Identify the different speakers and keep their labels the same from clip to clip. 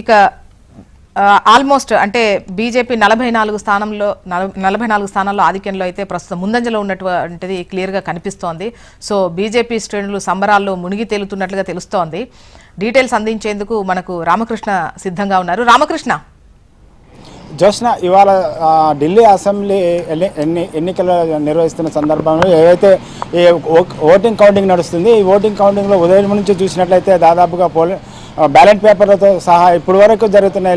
Speaker 1: ఇక ఆల్మోస్ట్ అంటే బీజేపీ 44 స్థానాల్లో ఆధిక్యంలో అయితే ప్రస్తుతం ముందంజలో ఉన్నటువంటిది క్లియర్గా కనిపిస్తోంది. సో బీజేపీ శ్రేణులు సంబరాల్లో మునిగి తేలుతున్నట్లుగా తెలుస్తోంది. డీటెయిల్స్ అందించేందుకు మనకు రామకృష్ణ సిద్ధంగా ఉన్నారు. రామకృష్ణ,
Speaker 2: జోష్న, ఇవాళ ఢిల్లీ అసెంబ్లీ ఎన్నికలు నిర్వహిస్తున్న సందర్భంలో ఏవైతే ఈ ఓటింగ్ కౌంటింగ్ నడుస్తుంది, ఈ ఓటింగ్ కౌంటింగ్లో ఉదయం నుంచి చూసినట్లయితే దాదాపుగా బ్యాలెట్ పేపర్లతో సహా ఇప్పటి వరకు జరుగుతున్న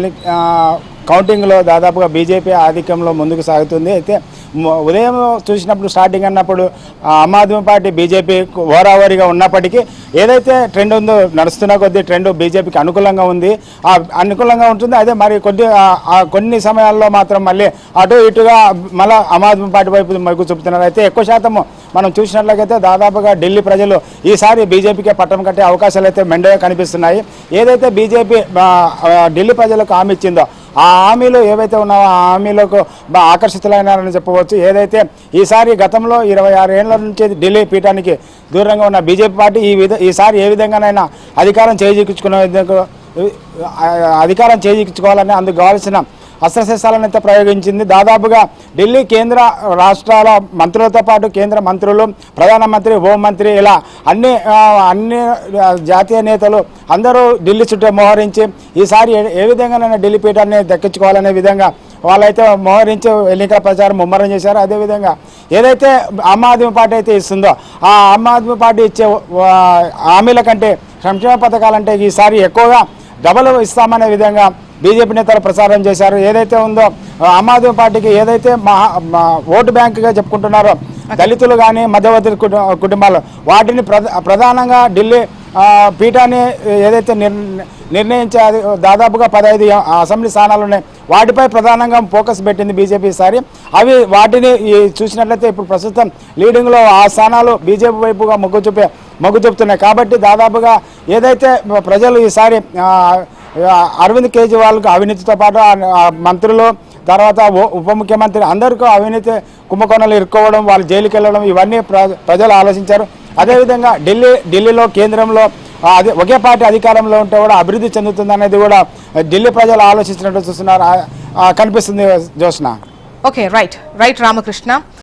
Speaker 2: కౌంటింగ్లో దాదాపుగా బీజేపీ ఆధిక్యంలో ముందుకు సాగుతుంది. అయితే ఉదయం చూసినప్పుడు స్టార్టింగ్ అన్నప్పుడు ఆమ్ ఆద్మీ పార్టీ బీజేపీ ఓరావరిగా ఉన్నప్పటికీ ఏదైతే ట్రెండ్ ఉందో నడుస్తున్న కొద్దీ ట్రెండ్ బీజేపీకి అనుకూలంగా ఉంది, అనుకూలంగా ఉంటుంది. అదే మరి కొన్ని సమయాల్లో మాత్రం మళ్ళీ అటు ఇటుగా మళ్ళీ ఆమ్ ఆద్మీ పార్టీ వైపు మొగ్గు చూపుతున్నారు. అయితే ఎక్కువ శాతం మనం చూసినట్లయితే దాదాపుగా ఢిల్లీ ప్రజలు ఈసారి బీజేపీకే పట్టం కట్టే అవకాశాలు అయితే మెండుగా కనిపిస్తున్నాయి. ఏదైతే బీజేపీ ఢిల్లీ ప్రజలకు హామీ ఇచ్చిందో ఆ హామీలు ఏవైతే ఉన్నాయో ఆ హామీలకు ఆకర్షితులైనారని చెప్పవచ్చు. ఏదైతే ఈసారి గతంలో 26 ఏళ్ల నుంచి ఢిల్లీ పీఠానికి దూరంగా ఉన్న బీజేపీ పార్టీ ఈసారి ఏ విధంగానైనా అధికారం చేజిక్కించుకోవాలని అందుకు కావాల్సిన అస్త్రశస్త్రాలను అయితే ప్రయోగించింది. దాదాపుగా ఢిల్లీ కేంద్ర రాష్ట్రాల మంత్రులతో పాటు కేంద్ర మంత్రులు, ప్రధానమంత్రి, హోంమంత్రి ఇలా అన్ని జాతీయ నేతలు అందరూ ఢిల్లీ చుట్టూ మోహరించి ఈసారి ఏ విధంగానైనా ఢిల్లీ పీఠాన్ని దక్కించుకోవాలనే విధంగా వాళ్ళైతే మోహరించి ఎన్నికల ప్రచారం ముమ్మరం చేశారు. అదేవిధంగా ఏదైతే ఆమ్ ఆద్మీ పార్టీ అయితే ఇస్తుందో ఆ ఆమ్ ఆద్మీ పార్టీ ఇచ్చే హామీల కంటే సంక్షేమ పథకాలంటే ఈసారి ఎక్కువగా డబల్ ఇస్తామనే విధంగా బీజేపీ నేతలు ప్రచారం చేశారు. ఏదైతే ఉందో ఆమ్ ఆద్మీ పార్టీకి ఏదైతే ఓటు బ్యాంకుగా చెప్పుకుంటున్నారో దళితులు కానీ మధ్యవర్తి కుటుంబాలు వాటిని ప్రధానంగా ఢిల్లీ పీఠాన్ని ఏదైతే నిర్ణయించే దాదాపుగా 15 అసెంబ్లీ స్థానాలు ఉన్నాయి, వాటిపై ప్రధానంగా ఫోకస్ పెట్టింది బీజేపీ ఈసారి. వాటిని చూసినట్లయితే ఇప్పుడు ప్రస్తుతం లీడింగ్లో ఆ స్థానాలు బీజేపీ వైపుగా మొగ్గు చూపుతున్నాయి. కాబట్టి దాదాపుగా ఏదైతే ప్రజలు ఈసారి అరవింద్ కేజ్రీవాల్కు అవినీతితో పాటు మంత్రులు తర్వాత ఉప ముఖ్యమంత్రి అందరికీ అవినీతి కుంభకోణాలు ఇరుక్కోవడం, వాళ్ళు జైలుకి వెళ్ళడం ఇవన్నీ ప్రజలు ఆలోచించారు. అదేవిధంగా ఢిల్లీలో కేంద్రంలో ఒకే పార్టీ అధికారంలో ఉంటే కూడా అభివృద్ధి చెందుతుంది అనేది కూడా ఢిల్లీ ప్రజలు ఆలోచించినట్టు చూస్తున్నారు కనిపిస్తుంది. జోష్న.
Speaker 1: Okay, right Ramakrishna.